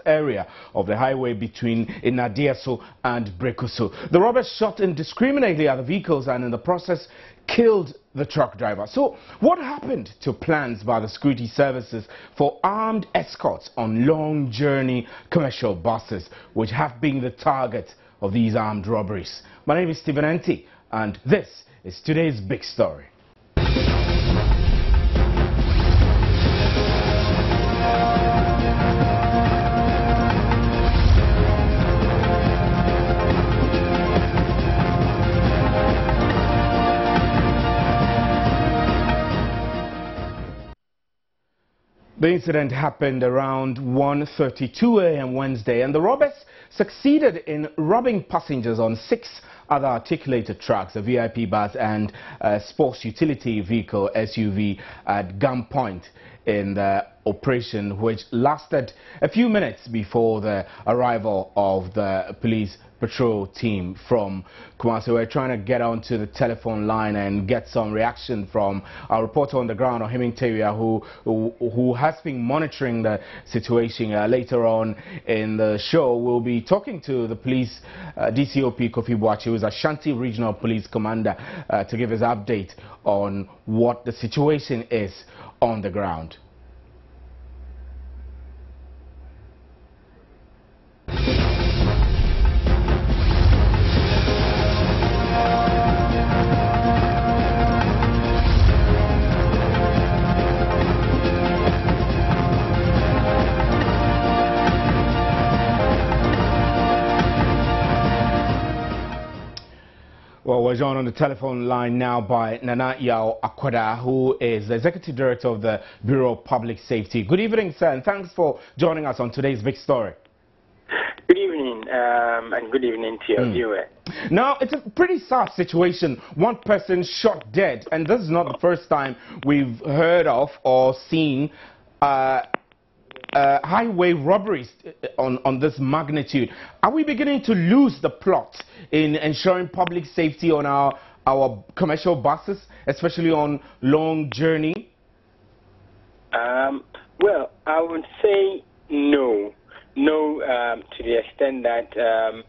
area of the highway between Inadiaso and Brekusu. The robbers shot indiscriminately at the vehicles and in the process killed the truck driver. So what happened to plans by the security services for armed escorts on long journey commercial buses, which have been the target of these armed robberies? My name is Stephen Enti, and this is today's big story. The incident happened around 1:32 a.m. Wednesday, and the robbers succeeded in robbing passengers on 6 other articulated trucks, a VIP bus and a sports utility vehicle SUV at gunpoint in the operation, which lasted a few minutes before the arrival of the police patrol team from Kumasi. We're trying to get onto the telephone line and get some reaction from our reporter on the ground, Ohiming Teria, who has been monitoring the situation. Later on in the show, we'll be talking to the police DCOP Kofi Boachi, who is Ashanti Regional Police Commander, to give his update on what the situation is on the ground. Well, we're joined on the telephone line now by Nana Yacouba, who is the Executive Director of the Bureau of Public Safety. Good evening, sir, and thanks for joining us on today's big story. Good evening, and good evening to your viewer. Now, it's a pretty sad situation. One person shot dead, and this is not the first time we've heard of or seen highway robberies on this magnitude. Are we beginning to lose the plot in ensuring public safety on our commercial buses, especially on long journey? Well, I would say no. No, to the extent that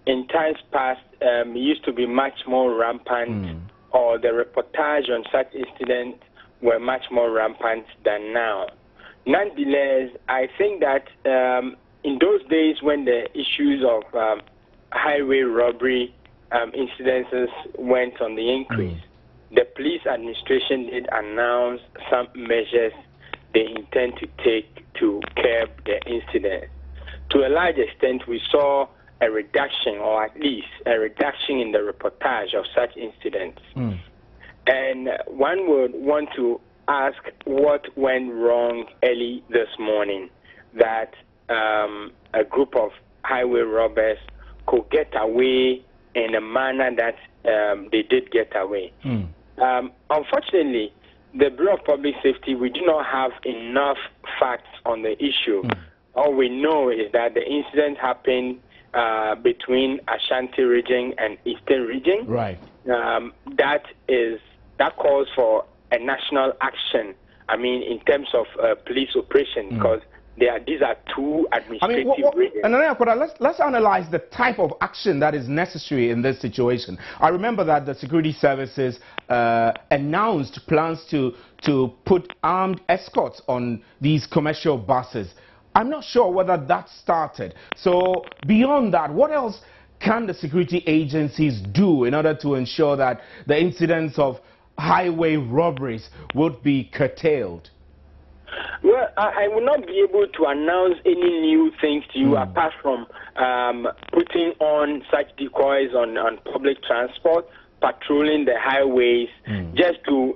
in times past it used to be much more rampant, or the reportage on such incidents were much more rampant than now. Nonetheless, I think that in those days when the issues of highway robbery incidences went on the increase, the police administration did announce some measures they intend to take to curb the incident. To a large extent, we saw a reduction, or at least a reduction in the reportage of such incidents. And one would want to ask what went wrong early this morning that a group of highway robbers could get away in a manner that they did get away. Unfortunately, the Bureau of Public Safety, we do not have enough facts on the issue. All we know is that the incident happened between Ashanti region and Eastern region. Right. That calls for a national action. I mean, in terms of police operation, because these are two administrative regions. And let's analyze the type of action that is necessary in this situation. I remember that the security services announced plans to put armed escorts on these commercial buses. I'm not sure whether that started. So beyond that, what else can the security agencies do in order to ensure that the incidents of highway robberies would be curtailed? Well, I will not be able to announce any new things to you apart from putting on such decoys on public transport, patrolling the highways, just to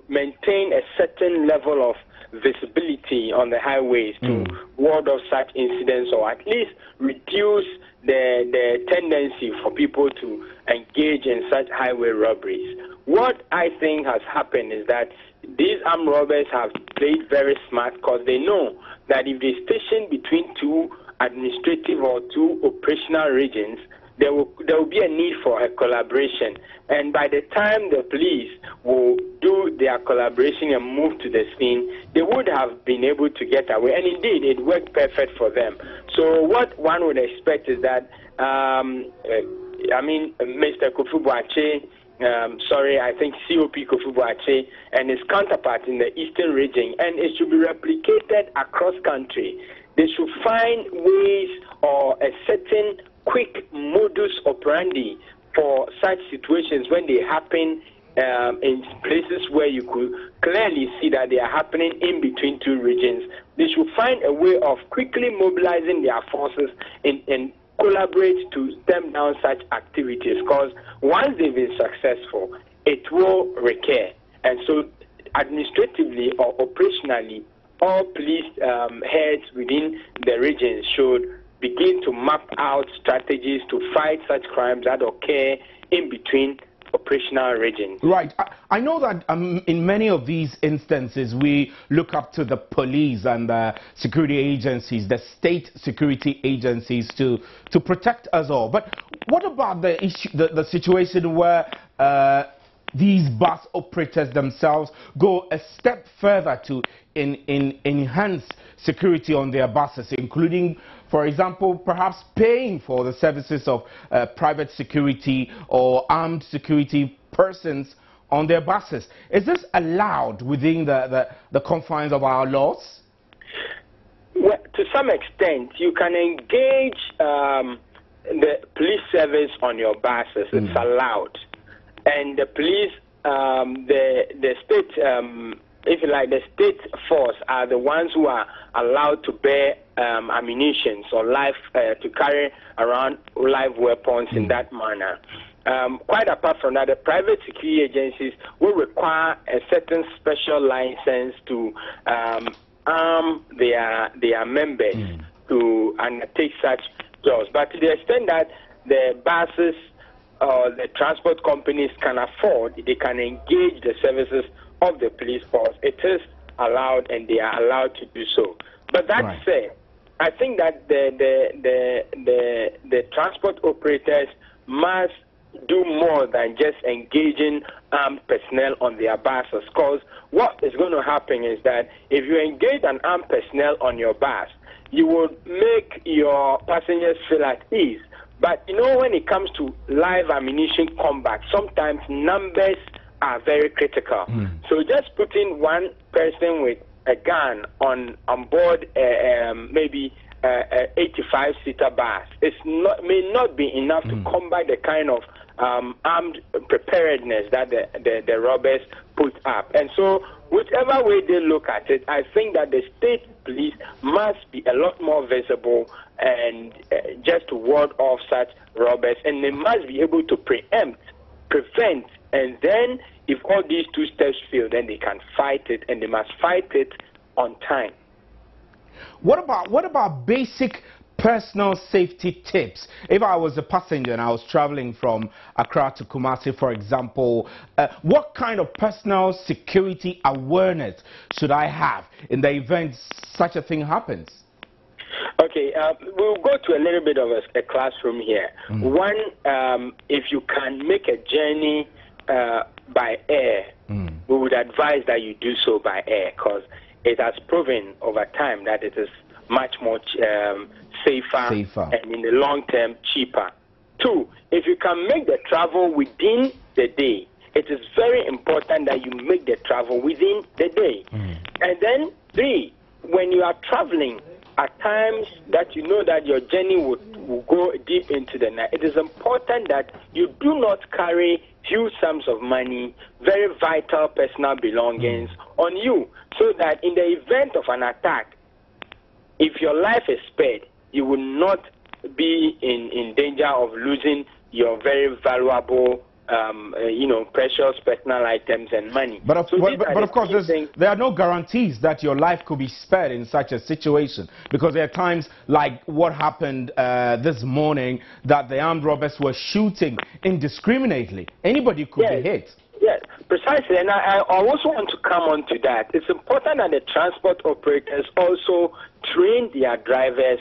maintain a certain level of visibility on the highways to ward off such incidents, or at least reduce the tendency for people to engage in such highway robberies. What I think has happened is that these armed robbers have played very smart, because they know that if they station between two administrative or two operational regions, there will be a need for a collaboration. And by the time the police will do their collaboration and move to the scene, they would have been able to get away. And indeed, it worked perfect for them. So what one would expect is that, Mr. Kofi Boakye, I think COP Kofi Boakye and his counterpart in the eastern region, and it should be replicated across country. They should find ways or a certain quick modus operandi for such situations when they happen in places where you could clearly see that they are happening in between two regions. They should find a way of quickly mobilizing their forces and collaborate to stem down such activities, because once they've been successful, it will recur. And so administratively or operationally, all police heads within the region should begin to map out strategies to fight such crimes that occur in between operational regions. Right. I know that in many of these instances, we look up to the police and the security agencies, the state security agencies to protect us all. But what about the issue, the situation where these bus operators themselves go a step further to enhance security on their buses, including, for example, perhaps paying for the services of private security or armed security persons on their buses? Is this allowed within the confines of our laws? Well, to some extent, you can engage the police service on your buses. It's allowed. And the police, the state, if you like, the state force are the ones who are allowed to bear ammunition or to carry around live weapons in that manner. Quite apart from that, the private security agencies will require a certain special license to arm their members to undertake such jobs. But to the extent that the buses or the transport companies can afford, they can engage the services of the police force. It is allowed, and they are allowed to do so. But that said, I think that the transport operators must do more than just engaging armed personnel on their buses, because what is going to happen is that if you engage an armed personnel on your bus, you will make your passengers feel at ease. But you know, when it comes to live ammunition combat, sometimes numbers are very critical. So just putting one person with a gun on board maybe 85-seater bus may not be enough to combat the kind of armed preparedness that the robbers put up. And so whichever way they look at it, I think that the state police must be a lot more visible and just to ward off such robbers, and they must be able to preempt, prevent, and then if all these two steps fail, then they can fight it, and they must fight it on time. What about basic personal safety tips? If I was a passenger and I was traveling from Accra to Kumasi, for example, what kind of personal security awareness should I have in the event such a thing happens? Okay, we'll go to a little bit of a classroom here. One, if you can make a journey by air, we would advise that you do so by air, because it has proven over time that it is much more safer and in the long term cheaper. Two, if you can make the travel within the day, it is very important that you make the travel within the day. And then three, when you are traveling, at times that you know that your journey will go deep into the night, it is important that you do not carry huge sums of money, very vital personal belongings on you, so that in the event of an attack, if your life is spared, you will not be in danger of losing your very valuable precious personal items and money. But of course, there are no guarantees that your life could be spared in such a situation, because there are times like what happened this morning, that the armed robbers were shooting indiscriminately. Anybody could be hit. Yes, precisely. And I also want to come on to that. It's important that the transport operators also train their drivers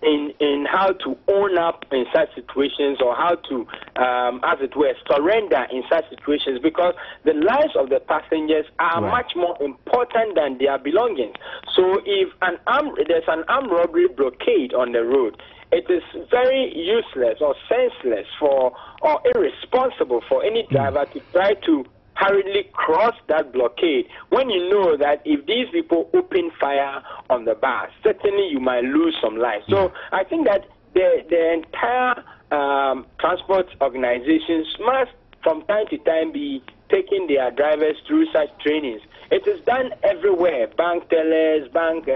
in how to own up in such situations, or how to, as it were, surrender in such situations, because the lives of the passengers are much more important than their belongings. So if there's an armed robbery blockade on the road, it is very useless or senseless or irresponsible for any driver to try to hurriedly cross that blockade when you know that if these people open fire on the bus, certainly you might lose some lives. So I think that the entire transport organizations must from time to time be taking their drivers through such trainings. It is done everywhere. Bank tellers, bank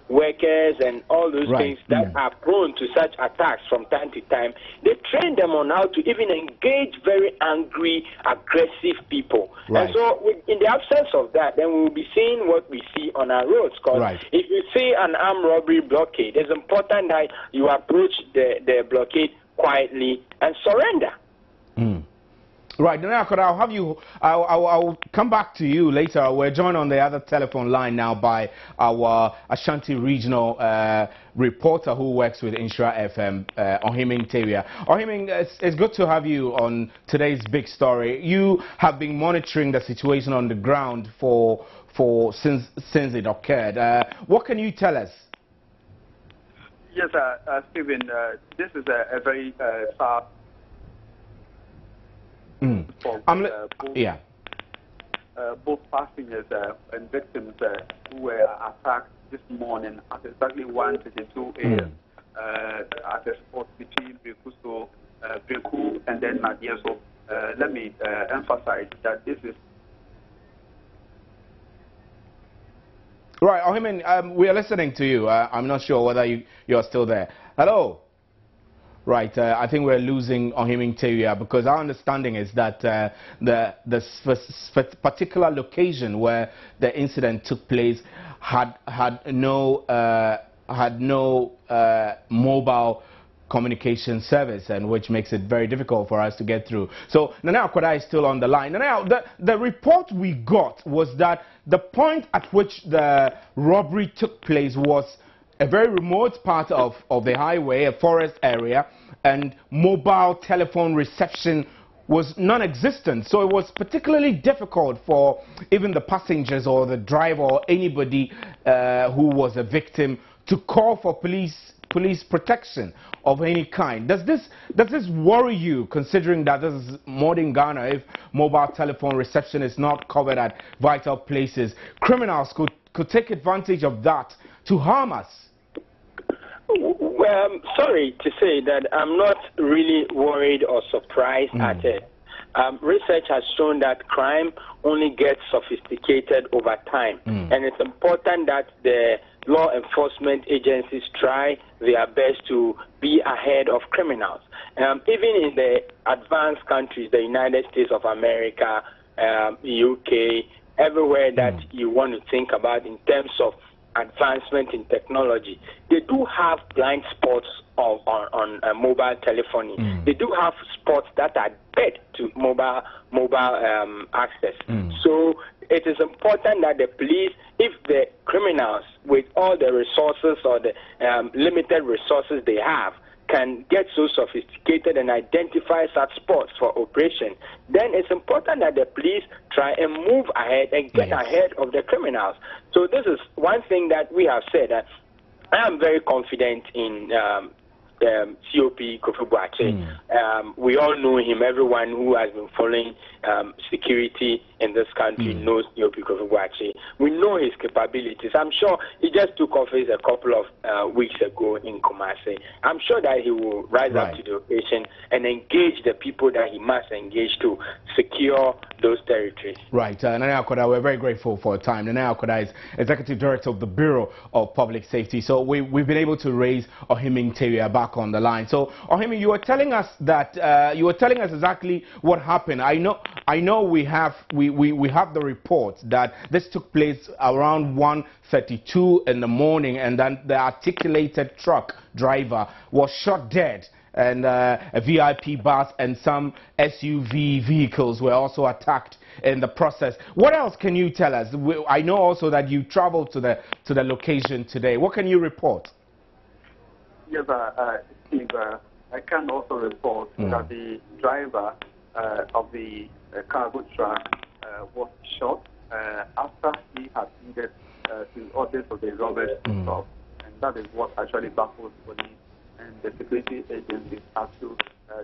workers, and all those things that are prone to such attacks from time to time. They train them on how to even engage very angry, aggressive people. And so in the absence of that, then we will be seeing what we see on our roads. Because if you see an armed robbery blockade, it's important that you approach the blockade quietly and surrender. Right, then I'll have you. I'll come back to you later. We're joined on the other telephone line now by our Ashanti Regional reporter who works with Insura FM, Ohiming Tewia. Ohiming, it's good to have you on today's big story. You have been monitoring the situation on the ground since it occurred. What can you tell us? Yes, Stephen. This is a very far. Both passengers and victims who were attacked this morning at exactly 1:32 a.m. At the spot between Breku and then Nadia. So let me emphasize that this is. Right, Ohimin, we are listening to you. I'm not sure whether you're still there. Hello. Right, I think we're losing Ohiming Tewia because our understanding is that the particular location where the incident took place had no mobile communication service, and which makes it very difficult for us to get through. So Nana Akwada is still on the line. Now, the report we got was that the point at which the robbery took place was a very remote part of the highway, a forest area, and mobile telephone reception was non-existent. So it was particularly difficult for even the passengers or the driver or anybody who was a victim to call for police protection of any kind. Does this worry you, considering that this is modern Ghana? If mobile telephone reception is not covered at vital places, criminals could take advantage of that to harm us. Well, sorry to say that I'm not really worried or surprised at it. Research has shown that crime only gets sophisticated over time, and it's important that the law enforcement agencies try their best to be ahead of criminals. Even in the advanced countries, the United States of America, UK, everywhere that you want to think about in terms of advancement in technology, they do have blind spots on mobile telephony. They do have spots that are dead to mobile access. So it is important that the police, if the criminals with all the resources or the limited resources they have, can get so sophisticated and identify such spots for operation, then it's important that the police try and move ahead and get ahead of the criminals. So this is one thing that we have said. That I am very confident in COP Kofi Boakye. We all know him. Everyone who has been following security in this country knows COP Kofi Boakye. We know his capabilities. I'm sure he just took office a couple of weeks ago in Kumasi. I'm sure that he will rise up to the occasion and engage the people that he must engage to secure those territories. Right. Nana Akwada, we're very grateful for your time. Nana Akwada is Executive Director of the Bureau of Public Safety. So we've been able to raise Ohiming Tewia back on the line. So Ohiming, you were telling us that you were telling us exactly what happened. I know we have the report that this took place around 1:32 in the morning, and then the articulated truck driver was shot dead, and a VIP bus and some SUV vehicles were also attacked in the process. What else can you tell us? I know also that you traveled to the location today. What can you report? Yes, Steve, I can also report that the driver of the cargo truck was shot after he had needed to orders of the robbers to stop. And that is what actually baffles police and the security agencies as to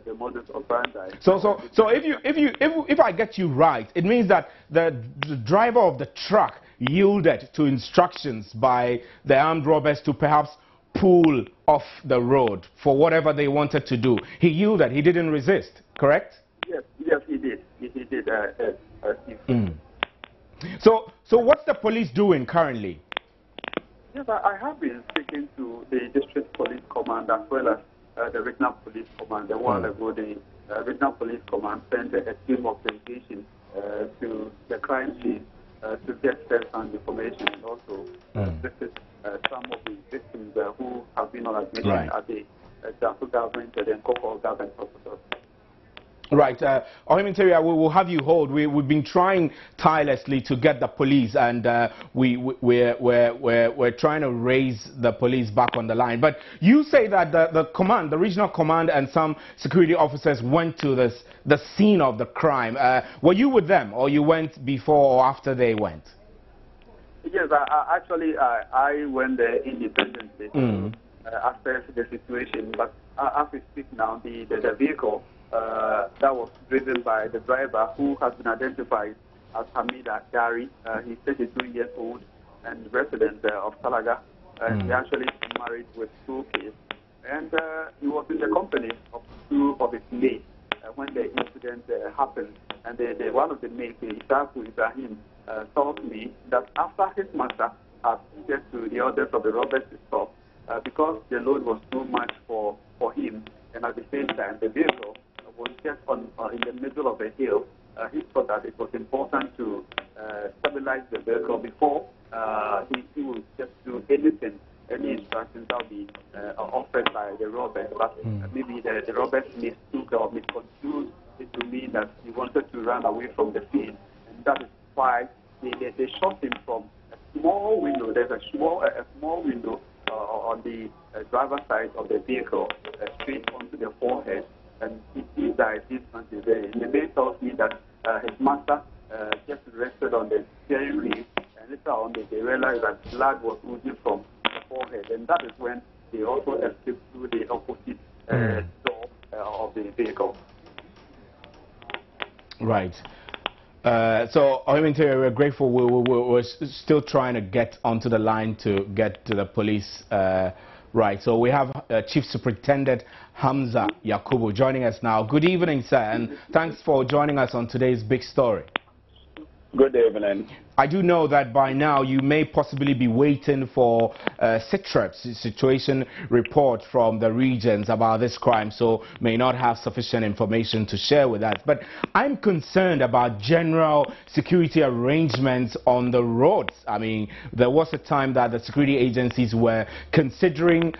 the modus operandi. So if I get you right, it means that the driver of the truck yielded to instructions by the armed robbers to perhaps pull off the road for whatever they wanted to do. He yielded. He didn't resist. Correct? Yes, he did. He did. So what's the police doing currently? Yes, I have been speaking to the district police command as well as the regional police command. A while ago, the regional police command sent a team of delegation to the crime scene to get first-hand information and also visit some of the victims who have been on admission at the Yacouba government and Koko government hospitals. Right. Ohimiteria, we will have you hold. We've been trying tirelessly to get the police, and we're trying to raise the police back on the line. But you say that the regional command and some security officers went to the scene of the crime. Were you with them, or you went before or after they went? Yes, I went there independently to assess the situation. But as we speak now, the vehicle that was driven by the driver, who has been identified as Hamida Dari. He's 32 years old and resident of Talaga. And he actually married with 2 kids. And he was in the company of 2 of his mates when the incident happened. And one of the mates, Yacouba Ibrahim, told me that after his master had heeded to the orders of the robbers to stop, because the load was too much for him, and at the same time the vehicle was just in the middle of a hill, he thought that it was important to stabilize the vehicle before he would just do anything, any instructions that would be offered by the robbers. But maybe the robbers mistook or misconstrued it to mean that he wanted to run away from the scene, and that is why they shot him from a small window. There's a small window on the driver's side of the vehicle, straight onto the forehead, and he died instantly there. And the man tells me that his master just rested on the steering wheel, and later on they realized that blood was oozing from the forehead, and that is when they also escaped through the opposite door of the vehicle. Right. So, we're grateful. We're still trying to get onto the line to get to the police. Right. So we have Chief Superintendent Hamza Yacouba joining us now. Good evening, sir, and thanks for joining us on today's big story. Good evening. I do know that by now you may possibly be waiting for SITREP's situation report from the regions about this crime, so may not have sufficient information to share with us. But I'm concerned about general security arrangements on the roads. I mean, there was a time that the security agencies were considering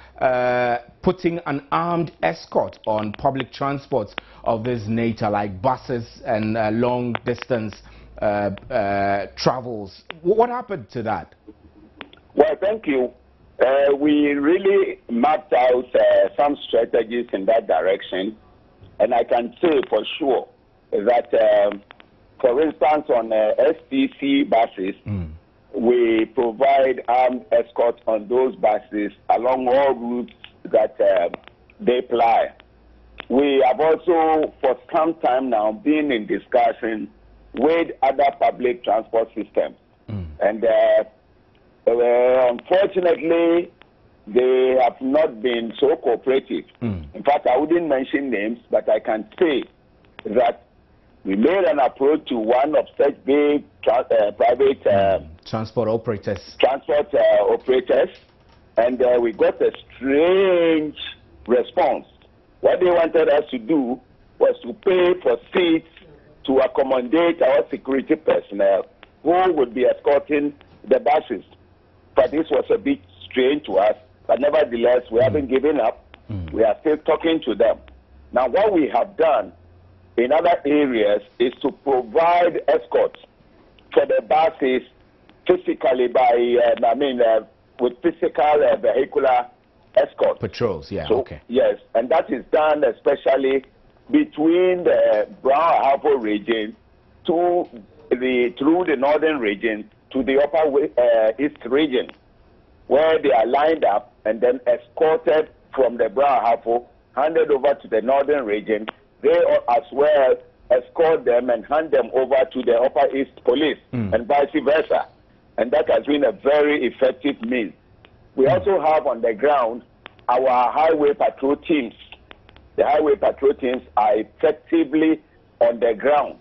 putting an armed escort on public transports of this nature, like buses and long distance travels. What happened to that? Well, thank you. We really mapped out some strategies in that direction, and I can say for sure that, for instance, on STC buses, we provide armed escorts on those buses along all routes that they ply. We have also, for some time now, been in discussion with other public transport systems. And unfortunately, they have not been so cooperative. In fact, I wouldn't mention names, but I can say that we made an approach to one of such big private transport operators. And we got a strange response. What they wanted us to do was to pay for seats to accommodate our security personnel who would be escorting the buses. But this was a bit strange to us, but nevertheless, we haven't given up. We are still talking to them. Now, what we have done in other areas is to provide escorts for the buses physically by, with physical vehicular escort. Patrols, yeah, so, okay. Yes, and that is done especially between the Brown Harbour region through the northern region to the upper east region, where they are lined up and then escorted from the Brown Harbour, handed over to the northern region. They as well escort them and hand them over to the upper east police and vice versa. And that has been a very effective means. We also have on the ground our highway patrol teams. The highway patrol teams are effectively on the ground.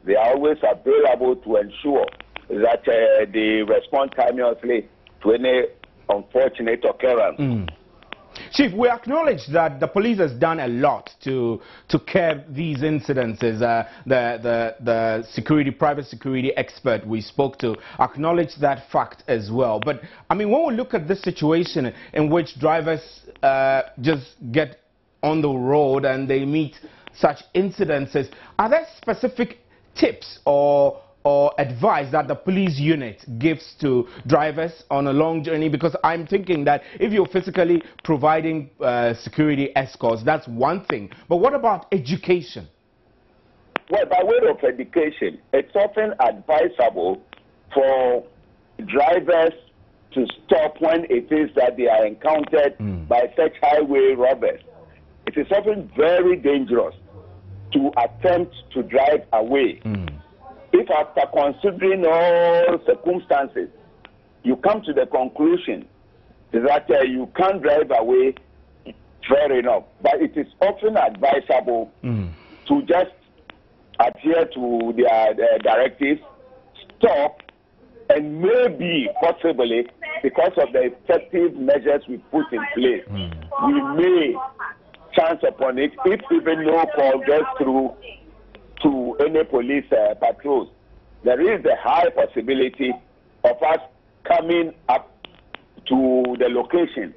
They are always available to ensure that they respond timeously to any unfortunate occurrence. Chief, we acknowledge that the police has done a lot to curb these incidences. The private security expert we spoke to acknowledged that fact as well. But I mean, when we look at this situation in which drivers just get on the road and they meet such incidences, are there specific tips or advice that the police unit gives to drivers on a long journey? Because I'm thinking that if you're physically providing security escorts, that's one thing. But what about education? Well, by way of education, it's often advisable for drivers to stop when it is that they are encountered by such highway robbers. It is often very dangerous to attempt to drive away. If after considering all circumstances, you come to the conclusion that you can't drive away, fair enough. But it is often advisable to just adhere to their directives, stop, and maybe, possibly, because of the effective measures we put in place, we may chance upon it, if even no call gets through to any police patrols. There is a high possibility of us coming up to the location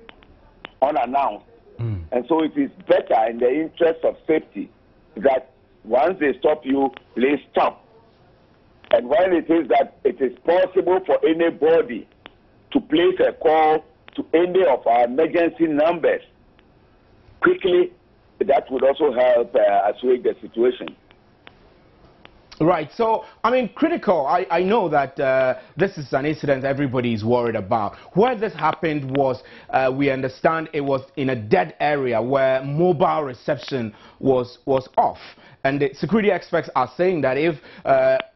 unannounced. And so it is better in the interest of safety that once they stop you, please stop. And when it is that it is possible for anybody to place a call to any of our emergency numbers quickly, that would also help assuage the situation. Right. So, I mean, critical. I know that this is an incident everybody is worried about. Where this happened was, we understand it was in a dead area where mobile reception was off. And the security experts are saying that if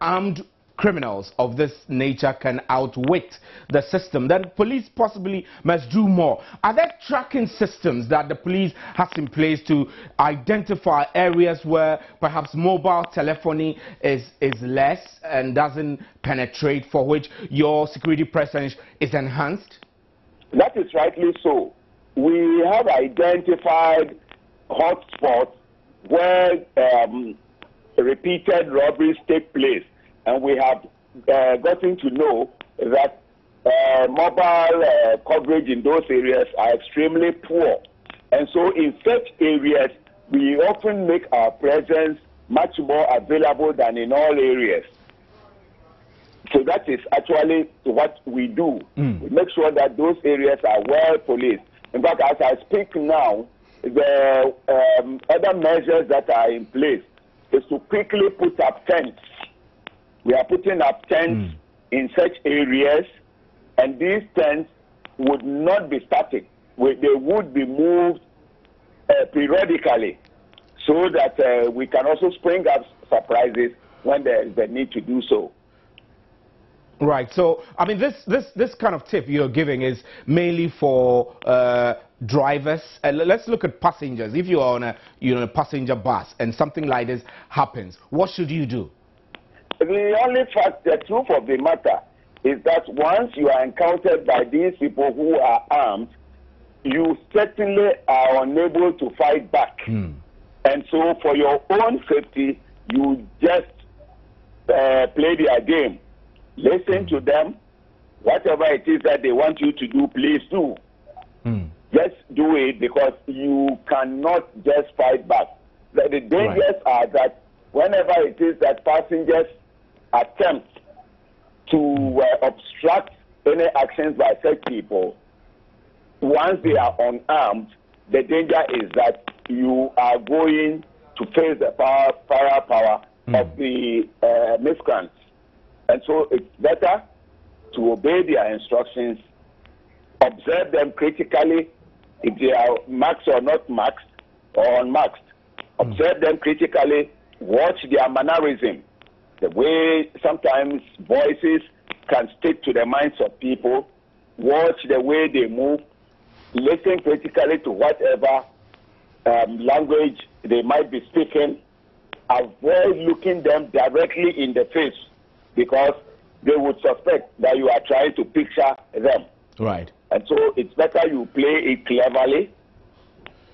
armed criminals of this nature can outwit the system, then police possibly must do more. Are there tracking systems that the police has in place to identify areas where perhaps mobile telephony is less and doesn't penetrate, for which your security presence is enhanced? That is rightly so. We have identified hotspots where repeated robberies take place. And we have gotten to know that mobile coverage in those areas are extremely poor. And so in such areas, we often make our presence much more available than in all areas. So that is actually what we do. We make sure that those areas are well policed. In fact, as I speak now, the other measures that are in place is to quickly put up tents. We are putting up tents in such areas, and these tents would not be static. They would be moved periodically, so that we can also spring up surprises when there is the need to do so. Right. So, I mean, this kind of tip you're giving is mainly for drivers. Let's look at passengers. If you're on a passenger bus and something like this happens, what should you do? The only fact, the truth of the matter, is that once you are encountered by these people who are armed, you certainly are unable to fight back. And so for your own safety, you just play their game. Listen to them. Whatever it is that they want you to do, please do. Just do it, because you cannot just fight back. The dangers are that whenever it is that passengers attempt to obstruct any actions by such people, once they are unarmed, the danger is that you are going to face the firepower of the miscreants. And so it's better to obey their instructions, observe them critically, if they are maxed or not maxed or unmaxed. Observe them critically, watch their mannerism, the way sometimes voices can stick to the minds of people, watch the way they move, listen critically to whatever language they might be speaking, avoid looking them directly in the face because they would suspect that you are trying to picture them. Right. And so it's better you play it cleverly,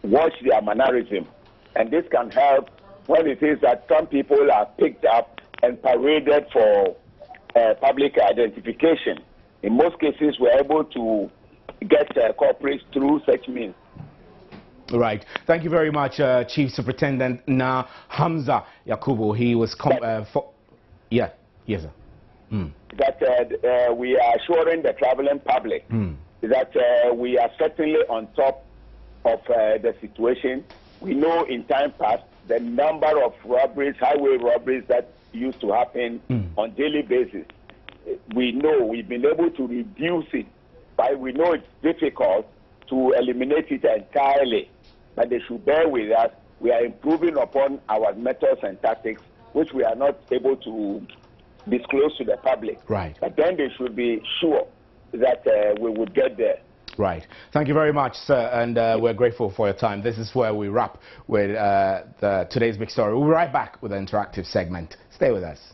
watch their mannerism. And this can help when it is that some people are picked up and paraded for public identification. In most cases, we're able to get corporates through such means. Right. Thank you very much, Chief Superintendent Hamza Yacouba. He was yes, sir. That we are assuring the traveling public that we are certainly on top of the situation. We know in time past the number of robberies, highway robberies that used to happen on daily basis. We know we've been able to reduce it, but we know it's difficult to eliminate it entirely. But they should bear with us. We are improving upon our methods and tactics, which we are not able to disclose to the public. Right. But then they should be sure that we would get there. Right. Thank you very much, sir, and we're grateful for your time. This is where we wrap with today's big story. We'll be right back with an interactive segment. Stay with us.